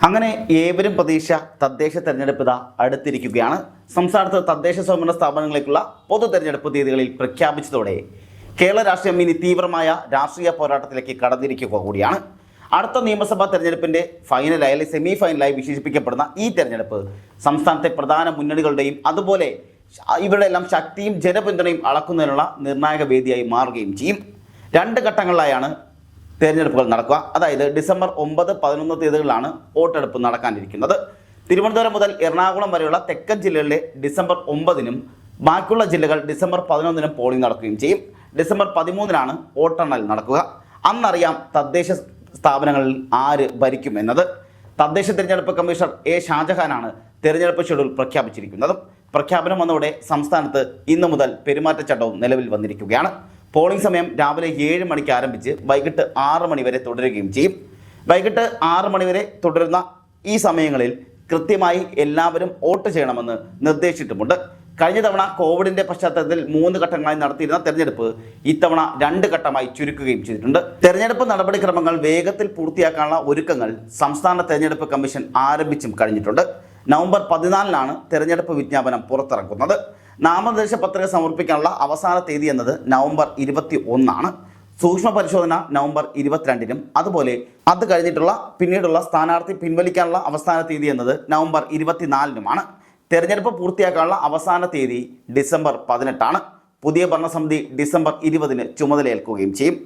അങ്ങനെ ഏവരും പ്രതീക്ഷ തദ്ദേശ തെരഞ്ഞെടുപ്പ് ഇതാ അടുത്തിരിക്കുകയാണ്. സംസ്ഥാനത്ത് തദ്ദേശ സ്വയംഭരണ സ്ഥാപനങ്ങളിലേക്കുള്ള പൊതു തെരഞ്ഞെടുപ്പ് തീയതികളിൽ പ്രഖ്യാപിച്ചതോടെ കേരള രാഷ്ട്രീയം ഇനി തീവ്രമായ രാഷ്ട്രീയ പോരാട്ടത്തിലേക്ക് കടന്നിരിക്കുക കൂടിയാണ്. അടുത്ത നിയമസഭാ തെരഞ്ഞെടുപ്പിന്റെ ഫൈനലായി അല്ലെങ്കിൽ സെമി ഫൈനലായി വിശേഷിപ്പിക്കപ്പെടുന്ന ഈ തെരഞ്ഞെടുപ്പ് സംസ്ഥാനത്തെ പ്രധാന മുന്നണികളുടെയും അതുപോലെ ഇവരുടെ എല്ലാം ശക്തിയും ജനപിന്തുണയും അളക്കുന്നതിനുള്ള നിർണായക വേദിയായി മാറുകയും ചെയ്യും. രണ്ട് ഘട്ടങ്ങളിലായാണ് തെരഞ്ഞെടുപ്പുകൾ നടക്കുക. അതായത് ഡിസംബർ 9, 11 തീയതികളിലാണ് വോട്ടെടുപ്പ് നടക്കാനിരിക്കുന്നത്. തിരുവനന്തപുരം മുതൽ എറണാകുളം വരെയുള്ള തെക്കൻ ജില്ലകളിലെ ഡിസംബർ 9-നും ബാക്കിയുള്ള ജില്ലകൾ ഡിസംബർ 11-നും പോളിംഗ് നടക്കുകയും ചെയ്യും. ഡിസംബർ 13-നാണ് വോട്ടെണ്ണൽ നടക്കുക. അന്നറിയാം തദ്ദേശ സ്ഥാപനങ്ങളിൽ ആര് ഭരിക്കും എന്നത്. തദ്ദേശ തിരഞ്ഞെടുപ്പ് കമ്മീഷണർ എ ഷാജഹാനാണ് തെരഞ്ഞെടുപ്പ് ഷെഡ്യൂൾ പ്രഖ്യാപിച്ചിരിക്കുന്നത്. പ്രഖ്യാപനം വന്നതോടെ സംസ്ഥാനത്ത് ഇന്നു മുതൽ പെരുമാറ്റച്ചട്ടവും നിലവിൽ വന്നിരിക്കുകയാണ്. പോളിംഗ് സമയം രാവിലെ 7 മണിക്ക് ആരംഭിച്ച് വൈകിട്ട് 6 മണി വരെ തുടരുകയും ചെയ്യും. വൈകിട്ട് 6 മണി വരെ തുടരുന്ന ഈ സമയങ്ങളിൽ കൃത്യമായി എല്ലാവരും വോട്ട് ചെയ്യണമെന്ന് നിർദ്ദേശിച്ചിട്ടുമുണ്ട്. കഴിഞ്ഞ തവണ കോവിഡിന്റെ പശ്ചാത്തലത്തിൽ 3 ഘട്ടങ്ങളായി നടത്തിയിരുന്ന തെരഞ്ഞെടുപ്പ് ഇത്തവണ 2 ഘട്ടമായി ചുരുക്കുകയും ചെയ്തിട്ടുണ്ട്. തെരഞ്ഞെടുപ്പ് നടപടിക്രമങ്ങൾ വേഗത്തിൽ പൂർത്തിയാക്കാനുള്ള ഒരുക്കങ്ങൾ സംസ്ഥാന തെരഞ്ഞെടുപ്പ് കമ്മീഷൻ ആരംഭിച്ചും കഴിഞ്ഞിട്ടുണ്ട്. നവംബർ 14-നാണ് തെരഞ്ഞെടുപ്പ് വിജ്ഞാപനം പുറത്തിറക്കുന്നത്. നാമനിർദ്ദേശ പത്രിക സമർപ്പിക്കാനുള്ള അവസാന തീയതി എന്നത് നവംബർ 21-ആണ്. സൂക്ഷ്മ പരിശോധന നവംബർ 22-നും അതുപോലെ അത് കഴിഞ്ഞിട്ടുള്ള പിന്നീടുള്ള സ്ഥാനാർത്ഥി പിൻവലിക്കാനുള്ള അവസാന തീയതി എന്നത് നവംബർ 24-നുമാണ്. തെരഞ്ഞെടുപ്പ് പൂർത്തിയാക്കാനുള്ള അവസാന തീയതി ഡിസംബർ 18-ആണ്. പുതിയ ഭരണസമിതി ഡിസംബർ 20-ന് ചുമതലയേൽക്കുകയും ചെയ്യും.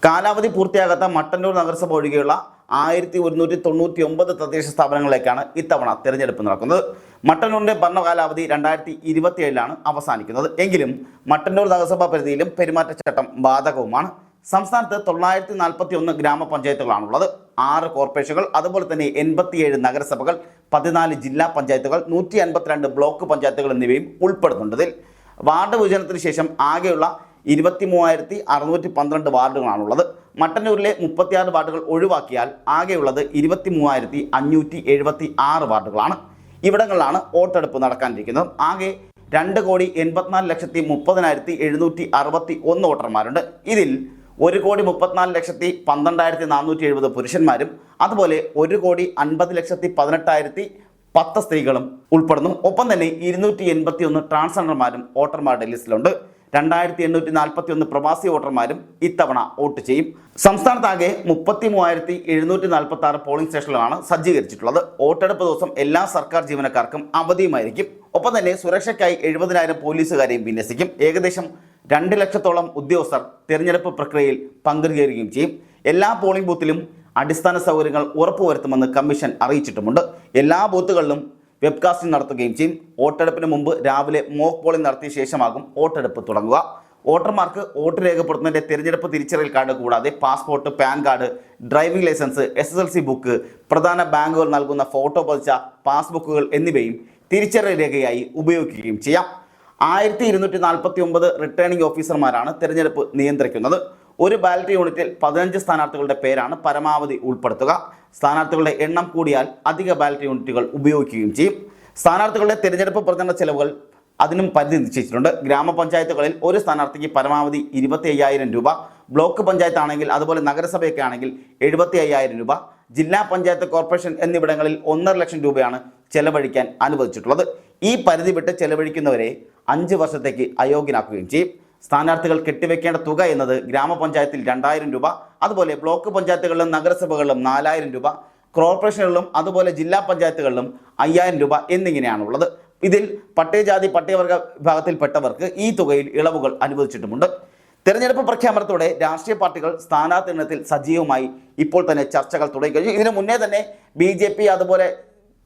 കാലാവധി പൂർത്തിയാകാത്ത മട്ടന്നൂർ നഗരസഭ ഒഴികെയുള്ള 1199 തദ്ദേശ സ്ഥാപനങ്ങളിലേക്കാണ് ഇത്തവണ തെരഞ്ഞെടുപ്പ് നടക്കുന്നത്. മട്ടന്നൂരിൻ്റെ ഭരണകാലാവധി 2027-ലാണ് അവസാനിക്കുന്നത്. എങ്കിലും മട്ടന്നൂർ നഗരസഭാ പരിധിയിലും പെരുമാറ്റച്ചട്ടം ബാധകവുമാണ്. സംസ്ഥാനത്ത് 941 ഗ്രാമപഞ്ചായത്തുകളാണുള്ളത്. 6 കോർപ്പറേഷനുകൾ, അതുപോലെ തന്നെ 87 നഗരസഭകൾ, 14 ജില്ലാ പഞ്ചായത്തുകൾ, 152 ബ്ലോക്ക് പഞ്ചായത്തുകൾ എന്നിവയും ഉൾപ്പെടുന്നുണ്ടതിൽ. വാർഡ് വിഭജനത്തിന് ശേഷം ആകെയുള്ള 23,612 വാർഡുകളാണുള്ളത്. മട്ടന്നൂരിലെ 36 വാർഡുകൾ ഒഴിവാക്കിയാൽ ആകെയുള്ളത് 23,576 വാർഡുകളാണ്. ഇവിടങ്ങളിലാണ് വോട്ടെടുപ്പ് നടക്കാനിരിക്കുന്നത്. ആകെ 2,84,30,761 വോട്ടർമാരുണ്ട്. ഇതിൽ 1,34,12,470 പുരുഷന്മാരും അതുപോലെ 1,50,18,10 സ്ത്രീകളും ഉൾപ്പെടുന്നു. ഒപ്പം തന്നെ 281 ട്രാൻസ്ജെൻഡർമാരും വോട്ടർമാരുടെ ലിസ്റ്റിലുണ്ട്. 2,841 പ്രവാസി വോട്ടർമാരും ഇത്തവണ വോട്ട് ചെയ്യും. സംസ്ഥാനത്താകെ 33,746 പോളിംഗ് സ്റ്റേഷനുകളാണ് സജ്ജീകരിച്ചിട്ടുള്ളത്. വോട്ടെടുപ്പ് ദിവസം എല്ലാ സർക്കാർ ജീവനക്കാർക്കും അവധിയുമായിരിക്കും. ഒപ്പം തന്നെ സുരക്ഷയ്ക്കായി 70,000 പോലീസുകാരെയും വിന്യസിക്കും. ഏകദേശം 2 ലക്ഷത്തോളം ഉദ്യോഗസ്ഥർ തെരഞ്ഞെടുപ്പ് പ്രക്രിയയിൽ പങ്കുചേരുകയും ചെയ്യും. എല്ലാ പോളിംഗ് ബൂത്തിലും അടിസ്ഥാന സൗകര്യങ്ങൾ ഉറപ്പുവരുത്തുമെന്ന് കമ്മീഷൻ അറിയിച്ചിട്ടുമുണ്ട്. എല്ലാ ബൂത്തുകളിലും വെബ്കാസ്റ്റിംഗ് നടത്തുകയും ചെയ്യും. വോട്ടെടുപ്പിന് മുമ്പ് രാവിലെ മോക്ക് പോളിംഗ് നടത്തിയ ശേഷമാകും വോട്ടെടുപ്പ് തുടങ്ങുക. വോട്ടർമാർക്ക് വോട്ട് രേഖപ്പെടുത്തുന്നതിൻ്റെ തിരഞ്ഞെടുപ്പ് തിരിച്ചറിയൽ കാർഡ് കൂടാതെ passport, PAN card, driving licence, SSLC book, പ്രധാന ബാങ്കുകൾ നൽകുന്ന ഫോട്ടോ പതിച്ച പാസ്ബുക്കുകൾ എന്നിവയും തിരിച്ചറിയൽ രേഖയായി ഉപയോഗിക്കുകയും ചെയ്യാം. 1249 റിട്ടേണിംഗ് ഓഫീസർമാരാണ് തിരഞ്ഞെടുപ്പ് നിയന്ത്രിക്കുന്നത്. ഒരു ബാലറ്റ് യൂണിറ്റിൽ 15 സ്ഥാനാർത്ഥികളുടെ പേരാണ് പരമാവധി ഉൾപ്പെടുത്തുക. സ്ഥാനാർത്ഥികളുടെ എണ്ണം കൂടിയാൽ അധിക ബാലറ്റ് യൂണിറ്റുകൾ ഉപയോഗിക്കുകയും ചെയ്യും. സ്ഥാനാർത്ഥികളുടെ തിരഞ്ഞെടുപ്പ് പ്രചരണ ചെലവുകൾ അതിനും പരിധി നിശ്ചയിച്ചിട്ടുണ്ട്. ഗ്രാമപഞ്ചായത്തുകളിൽ ഒരു സ്ഥാനാർത്ഥിക്ക് പരമാവധി 25,000 രൂപ, ബ്ലോക്ക് പഞ്ചായത്താണെങ്കിൽ അതുപോലെ നഗരസഭയൊക്കെ ആണെങ്കിൽ 75,000 രൂപ, ജില്ലാ പഞ്ചായത്ത്, കോർപ്പറേഷൻ എന്നിവിടങ്ങളിൽ 1.5 ലക്ഷം രൂപയാണ് ചെലവഴിക്കാൻ അനുവദിച്ചിട്ടുള്ളത്. ഈ പരിധി വിട്ട് ചെലവഴിക്കുന്നവരെ 5 വർഷത്തേക്ക് അയോഗ്യനാക്കുകയും ചെയ്യും. സ്ഥാനാർത്ഥികൾ കെട്ടിവെക്കേണ്ട തുക എന്നത് ഗ്രാമപഞ്ചായത്തിൽ 2,000 രൂപ, അതുപോലെ ബ്ലോക്ക് പഞ്ചായത്തുകളിലും നഗരസഭകളിലും 4,000 രൂപ, കോർപ്പറേഷനുകളിലും അതുപോലെ ജില്ലാ പഞ്ചായത്തുകളിലും 5,000 രൂപ എന്നിങ്ങനെയാണുള്ളത്. ഇതിൽ പട്ടികജാതി പട്ടികവർഗ വിഭാഗത്തിൽപ്പെട്ടവർക്ക് ഈ തുകയിൽ ഇളവുകൾ അനുവദിച്ചിട്ടുമുണ്ട്. തെരഞ്ഞെടുപ്പ് പ്രഖ്യാപനത്തോടെ രാഷ്ട്രീയ പാർട്ടികൾ സ്ഥാനാർത്ഥി എണ്ണത്തിൽ സജീവമായി ഇപ്പോൾ തന്നെ ചർച്ചകൾ തുടങ്ങിക്കഴിഞ്ഞു. ഇതിനു മുന്നേ തന്നെ BJP അതുപോലെ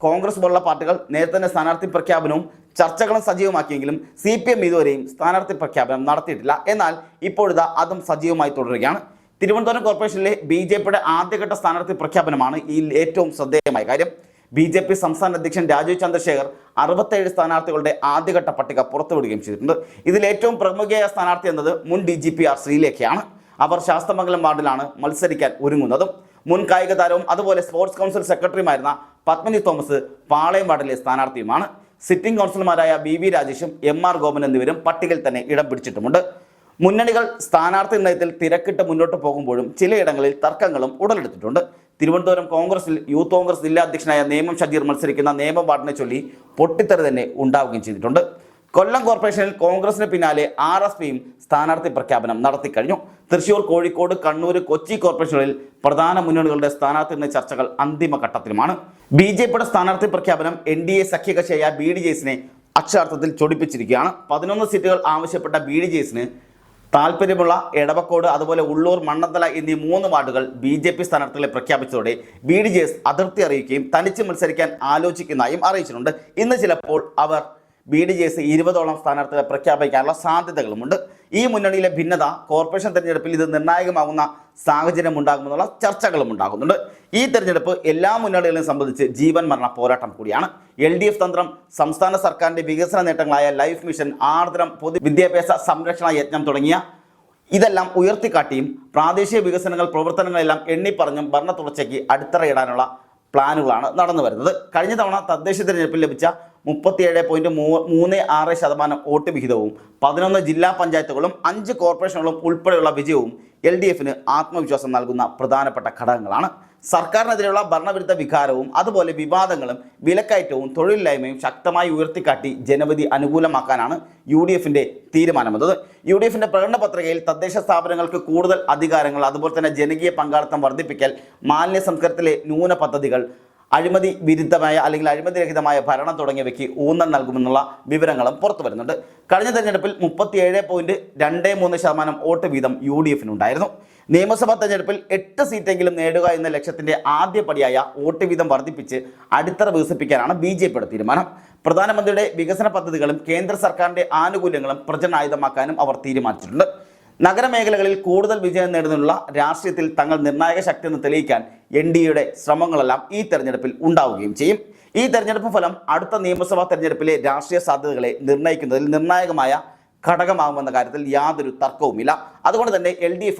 കോൺഗ്രസ് പോലുള്ള പാർട്ടികൾ നേരത്തെ തന്നെ സ്ഥാനാർത്ഥി പ്രഖ്യാപനവും ചർച്ചകളും സജീവമാക്കിയെങ്കിലും CPM ഇതുവരെയും സ്ഥാനാർത്ഥി പ്രഖ്യാപനം നടത്തിയിട്ടില്ല. എന്നാൽ ഇപ്പോഴിതാ അതും സജീവമായി തുടരുകയാണ്. തിരുവനന്തപുരം കോർപ്പറേഷനിലെ BJPയുടെ ആദ്യഘട്ട സ്ഥാനാർത്ഥി പ്രഖ്യാപനമാണ് ഈ ഏറ്റവും ശ്രദ്ധേയമായ കാര്യം. BJP സംസ്ഥാന അധ്യക്ഷൻ രാജീവ് ചന്ദ്രശേഖർ 67 സ്ഥാനാർത്ഥികളുടെ ആദ്യഘട്ട പട്ടിക പുറത്തുവിടുകയും ചെയ്തിട്ടുണ്ട്. ഇതിൽ ഏറ്റവും പ്രമുഖയായ സ്ഥാനാർത്ഥി എന്നത് മുൻ DGP R ശ്രീലേഖയാണ്. അവർ ശാസ്തമംഗലം വാർഡിലാണ് മത്സരിക്കാൻ ഒരുങ്ങുന്നതും. മുൻ കായിക താരവും അതുപോലെ സ്പോർട്സ് കൗൺസിൽ സെക്രട്ടറിയുമായിരുന്ന പത്മിനി തോമസ് പാളയം വാർഡിലെ സ്ഥാനാർത്ഥിയുമാണ്. സിറ്റിംഗ് കൗൺസിലർമാരായ BV രാജേഷും MR ഗോപൻ എന്നിവരും പട്ടികയിൽ തന്നെ ഇടം പിടിച്ചിട്ടുമുണ്ട്. മുന്നണികൾ സ്ഥാനാർത്ഥി നിർണയത്തിൽ തിരക്കിട്ട് മുന്നോട്ട് പോകുമ്പോഴും ചിലയിടങ്ങളിൽ തർക്കങ്ങളും ഉടലെടുത്തിട്ടുണ്ട്. തിരുവനന്തപുരം കോൺഗ്രസിൽ യൂത്ത് കോൺഗ്രസ് ജില്ലാ അധ്യക്ഷനായ നേമം ഷജീർ മത്സരിക്കുന്ന നേമം വാർഡിനെ ചൊല്ലി പൊട്ടിത്തെറി തന്നെ ഉണ്ടാവുകയും ചെയ്തിട്ടുണ്ട്. കൊല്ലം കോർപ്പറേഷനിൽ കോൺഗ്രസിന് പിന്നാലെ RSPയും സ്ഥാനാർത്ഥി പ്രഖ്യാപനം നടത്തിക്കഴിഞ്ഞു. തൃശൂർ, കോഴിക്കോട്, കണ്ണൂർ, കൊച്ചി കോർപ്പറേഷനുകളിൽ പ്രധാന മുന്നണികളുടെ സ്ഥാനാർത്ഥി ചർച്ചകൾ അന്തിമഘട്ടത്തിലുമാണ്. BJPയുടെ സ്ഥാനാർത്ഥി പ്രഖ്യാപനം NDA സഖ്യകക്ഷിയായ BDJSനെ അക്ഷരാർത്ഥത്തിൽ ചൊടിപ്പിച്ചിരിക്കുകയാണ്. 11 സീറ്റുകൾ ആവശ്യപ്പെട്ട BDJSന് താല്പര്യമുള്ള എടവക്കോട്, അതുപോലെ ഉള്ളൂർ, മണ്ണന്തല എന്നീ 3 വാർഡുകൾ BJP സ്ഥാനാർത്ഥികളെ പ്രഖ്യാപിച്ചതോടെ BDJS അതിർത്തി അറിയിക്കുകയും തനിച്ച് മത്സരിക്കാൻ ആലോചിക്കുന്നതായും അറിയിച്ചിട്ടുണ്ട്. ഇന്ന് ചിലപ്പോൾ അവർ BDJS 20ഓളം സ്ഥാനാർത്ഥികളെ പ്രഖ്യാപിക്കാനുള്ള സാധ്യതകളുമുണ്ട്. ഈ മുന്നണിയിലെ ഭിന്നത കോർപ്പറേഷൻ തെരഞ്ഞെടുപ്പിൽ ഇത് നിർണായകമാകുന്ന സാഹചര്യം ഉണ്ടാകുമെന്നുള്ള ചർച്ചകളും ഉണ്ടാകുന്നുണ്ട്. ഈ തെരഞ്ഞെടുപ്പ് എല്ലാ മുന്നണികളെയും സംബന്ധിച്ച് ജീവൻ മരണ പോരാട്ടം കൂടിയാണ്. LDF തന്ത്രം, സംസ്ഥാന സർക്കാരിന്റെ വികസന നേട്ടങ്ങളായ ലൈഫ് മിഷൻ, ആർദ്രം, പൊതുവിദ്യാഭ്യാസ സംരക്ഷണ യജ്ഞം തുടങ്ങിയ ഇതെല്ലാം ഉയർത്തിക്കാട്ടിയും പ്രാദേശിക വികസനങ്ങൾ, പ്രവർത്തനങ്ങളെല്ലാം എണ്ണിപ്പറഞ്ഞും ഭരണ തുടർച്ചയ്ക്ക് അടിത്തറയിടാനുള്ള പ്ലാനുകളാണ് നടന്നു വരുന്നത്. കഴിഞ്ഞ തവണ തദ്ദേശ തെരഞ്ഞെടുപ്പിൽ ലഭിച്ച 37.36% വോട്ട് വിഹിതവും 11 ജില്ലാ പഞ്ചായത്തുകളും 5 കോർപ്പറേഷനുകളും ഉൾപ്പെടെയുള്ള വിജയവും LDFന് ആത്മവിശ്വാസം നൽകുന്ന പ്രധാനപ്പെട്ട ഘടകങ്ങളാണ്. സർക്കാരിനെതിരെയുള്ള ഭരണവിരുദ്ധ വികാരവും അതുപോലെ വിവാദങ്ങളും വിലക്കയറ്റവും തൊഴിലില്ലായ്മയും ശക്തമായി ഉയർത്തിക്കാട്ടി ജനവിധി അനുകൂലമാക്കാനാണ് UDFന്റെ തീരുമാനമെന്നത്. UDFന്റെ പ്രകടന പത്രികയിൽ തദ്ദേശ സ്ഥാപനങ്ങൾക്ക് കൂടുതൽ അധികാരങ്ങൾ, അതുപോലെ തന്നെ ജനകീയ പങ്കാളിത്തം വർദ്ധിപ്പിക്കൽ, മാലിന്യ സംസ്കരണത്തിലെ നൂന പദ്ധതികൾ, അഴിമതി വിരുദ്ധമായ അല്ലെങ്കിൽ അഴിമതിരഹിതമായ ഭരണം തുടങ്ങിയവയ്ക്ക് ഊന്നൽ നൽകുമെന്നുള്ള വിവരങ്ങളും പുറത്തു വരുന്നുണ്ട്. കഴിഞ്ഞ തെരഞ്ഞെടുപ്പിൽ 37.23% വോട്ട് വീതം UDFനുണ്ടായിരുന്നു. നിയമസഭാ തെരഞ്ഞെടുപ്പിൽ 8 സീറ്റെങ്കിലും നേടുക എന്ന ലക്ഷ്യത്തിന്റെ ആദ്യപടിയായ വോട്ട് വീതം വർദ്ധിപ്പിച്ച് അടിത്തറ വികസിപ്പിക്കാനാണ് BJPയുടെ തീരുമാനം. പ്രധാനമന്ത്രിയുടെ വികസന പദ്ധതികളും കേന്ദ്ര സർക്കാരിന്റെ ആനുകൂല്യങ്ങളും പ്രചരണായുധമാക്കാനും അവർ തീരുമാനിച്ചിട്ടുണ്ട്. നഗരമേഖലകളിൽ കൂടുതൽ വിജയം നേടുന്നതിനുള്ള രാഷ്ട്രീയത്തിൽ തങ്ങൾ നിർണായക ശക്തി എന്ന് തെളിയിക്കാൻ NDAയുടെ ശ്രമങ്ങളെല്ലാം ഈ തെരഞ്ഞെടുപ്പിൽ ഉണ്ടാവുകയും ചെയ്യും. ഈ തെരഞ്ഞെടുപ്പ് ഫലം അടുത്ത നിയമസഭാ തെരഞ്ഞെടുപ്പിലെ രാഷ്ട്രീയ സാധ്യതകളെ നിർണ്ണയിക്കുന്നതിൽ നിർണായകമായ ഘടകമാകുമെന്ന കാര്യത്തിൽ യാതൊരു തർക്കവുമില്ല. അതുകൊണ്ട് തന്നെ LDF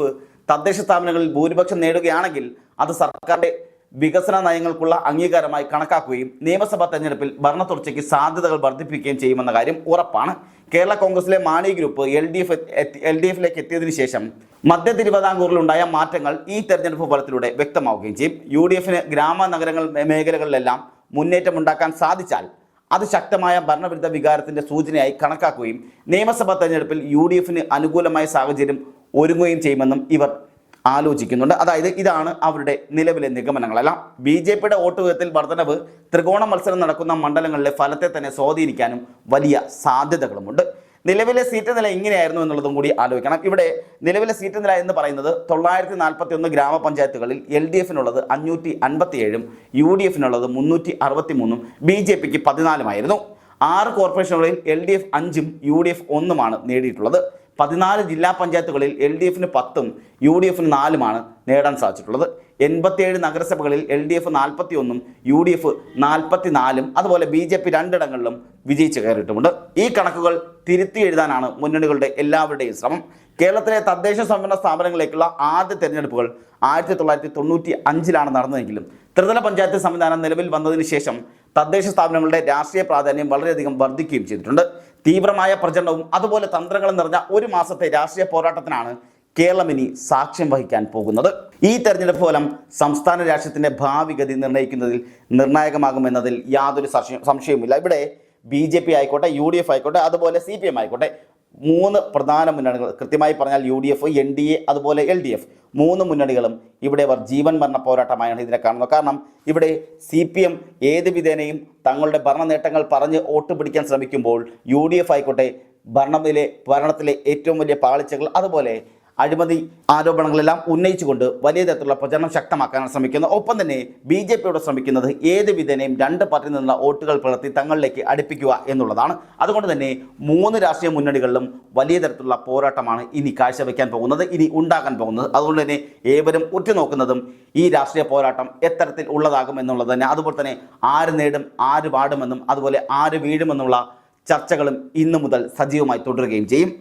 തദ്ദേശ സ്ഥാപനങ്ങളിൽ ഭൂരിപക്ഷം നേടുകയാണെങ്കിൽ അത് സർക്കാരിന്റെ വികസന നയങ്ങൾക്കുള്ള അംഗീകാരമായി കണക്കാക്കുകയും നിയമസഭാ തെരഞ്ഞെടുപ്പിൽ ഭരണ തുടർച്ചയ്ക്ക് സാധ്യതകൾ വർദ്ധിപ്പിക്കുകയും ചെയ്യുമെന്ന കാര്യം ഉറപ്പാണ്. കേരള കോൺഗ്രസിലെ മാണി ഗ്രൂപ്പ് LDFിലേക്ക് എത്തിയതിനു ശേഷം മധ്യ തിരുവിതാംകൂറിലുണ്ടായ മാറ്റങ്ങൾ ഈ തെരഞ്ഞെടുപ്പ് ഫലത്തിലൂടെ വ്യക്തമാവുകയും ചെയ്യും. UDFന് ഗ്രാമനഗരങ്ങൾ മേഖലകളിലെല്ലാം മുന്നേറ്റം ഉണ്ടാക്കാൻ സാധിച്ചാൽ അത് ശക്തമായ ഭരണവിരുദ്ധ വികാരത്തിന്റെ സൂചനയായി കണക്കാക്കുകയും നിയമസഭാ തെരഞ്ഞെടുപ്പിൽ UDFന് അനുകൂലമായ സാഹചര്യം ഒരുങ്ങുകയും ചെയ്യുമെന്നും ഇവർ ആലോചിക്കുന്നുണ്ട്. അതായത് ഇതാണ് അവരുടെ നിലവിലെ നിഗമനങ്ങളെല്ലാം. BJPയുടെ വോട്ട് വിഹിതത്തിൽ വർധനവ് ത്രികോണ മത്സരം നടക്കുന്ന മണ്ഡലങ്ങളിലെ ഫലത്തെ തന്നെ സ്വാധീനിക്കാനും വലിയ സാധ്യതകളുമുണ്ട്. നിലവിലെ സീറ്റ് നില ഇങ്ങനെയായിരുന്നു എന്നുള്ളതും കൂടി ആലോചിക്കണം. ഇവിടെ നിലവിലെ സീറ്റ് നില എന്ന് പറയുന്നത് 941 ഗ്രാമപഞ്ചായത്തുകളിൽ LDFനുള്ളത് 557, UDFനുള്ളത് 363, BJPക്ക് 14 6 കോർപ്പറേഷനുകളിൽ LDF 5ഉം UDF 1ഉമാണ് നേടിയിട്ടുള്ളത്. 14 ജില്ലാ പഞ്ചായത്തുകളിൽ LDFന് 10ഉം UDFന് 4ഉമാണ് നേടാൻ സാധിച്ചിട്ടുള്ളത്. 87 നഗരസഭകളിൽ LDF 41ഉം UDF 44ഉം അതുപോലെ BJP 2 ഇടങ്ങളിലും വിജയിച്ചു കയറിയിട്ടുമുണ്ട്. ഈ കണക്കുകൾ തിരുത്തി എഴുതാനാണ് മുന്നണികളുടെ എല്ലാവരുടെയും ശ്രമം. കേരളത്തിലെ തദ്ദേശ സ്വയംഭരണ സ്ഥാപനങ്ങളിലേക്കുള്ള ആദ്യ തെരഞ്ഞെടുപ്പുകൾ 1995 നടന്നതെങ്കിലും ത്രിതല പഞ്ചായത്ത് സംവിധാനം നിലവിൽ വന്നതിന് ശേഷം തദ്ദേശ സ്ഥാപനങ്ങളുടെ രാഷ്ട്രീയ പ്രാധാന്യം വളരെയധികം വർദ്ധിക്കുകയും ചെയ്തിട്ടുണ്ട്. തീവ്രമായ പ്രചരണവും അതുപോലെ തന്ത്രങ്ങളും നിറഞ്ഞ ഒരു മാസത്തെ രാഷ്ട്രീയ പോരാട്ടത്തിനാണ് കേരളം ഇനി സാക്ഷ്യം വഹിക്കാൻ പോകുന്നത്. ഈ തെരഞ്ഞെടുപ്പ് ഫലം സംസ്ഥാന രാഷ്ട്രീയത്തിന്റെ ഭാവി ഗതി നിർണ്ണയിക്കുന്നതിൽ നിർണായകമാകുമെന്നതിൽ യാതൊരു സംശയവുമില്ല. ഇവിടെ BJP ആയിക്കോട്ടെ, UDF ആയിക്കോട്ടെ, അതുപോലെ CPM ആയിക്കോട്ടെ, 3 പ്രധാന മുന്നണികൾ, കൃത്യമായി പറഞ്ഞാൽ UDF, NDA അതുപോലെ LDF, 3 മുന്നണികളും ഇവിടെ അവർ ജീവൻ മരണ പോരാട്ടമായാണ് ഇതിനെ കാണുന്നത്. കാരണം ഇവിടെ CPM ഏത് വിധേനയും തങ്ങളുടെ ഭരണ നേട്ടങ്ങൾ പറഞ്ഞ് വോട്ട് പിടിക്കാൻ ശ്രമിക്കുമ്പോൾ UDF ആയിക്കോട്ടെ ഭരണത്തിലെ ഏറ്റവും വലിയ പാളിച്ചകൾ അതുപോലെ അഴിമതി ആരോപണങ്ങളെല്ലാം ഉന്നയിച്ചുകൊണ്ട് വലിയ തരത്തിലുള്ള പ്രചരണം ശക്തമാക്കാനാണ് ശ്രമിക്കുന്നത്. ഒപ്പം തന്നെ BJPയോട് ശ്രമിക്കുന്നത് ഏത് വിധേനയും 2 പാർട്ടിയിൽ നിന്നുള്ള വോട്ടുകൾ പിളർത്തി തങ്ങളിലേക്ക് അടുപ്പിക്കുക എന്നുള്ളതാണ്. അതുകൊണ്ട് തന്നെ 3 രാഷ്ട്രീയ മുന്നണികളിലും വലിയ തരത്തിലുള്ള പോരാട്ടമാണ് ഇനി കാഴ്ചവെക്കാൻ പോകുന്നത്, ഇനി ഉണ്ടാകാൻ പോകുന്നത്. അതുകൊണ്ട് തന്നെ ഏവരും ഉറ്റുനോക്കുന്നതും ഈ രാഷ്ട്രീയ പോരാട്ടം എത്തരത്തിൽ ഉള്ളതാകും എന്നുള്ളത് തന്നെ. അതുപോലെ തന്നെ ആര് നേടും, ആര് വാടുമെന്നും അതുപോലെ ആര് വീഴുമെന്നുള്ള ചർച്ചകളും ഇന്നു മുതൽ സജീവമായി തുടരുകയും ചെയ്യും.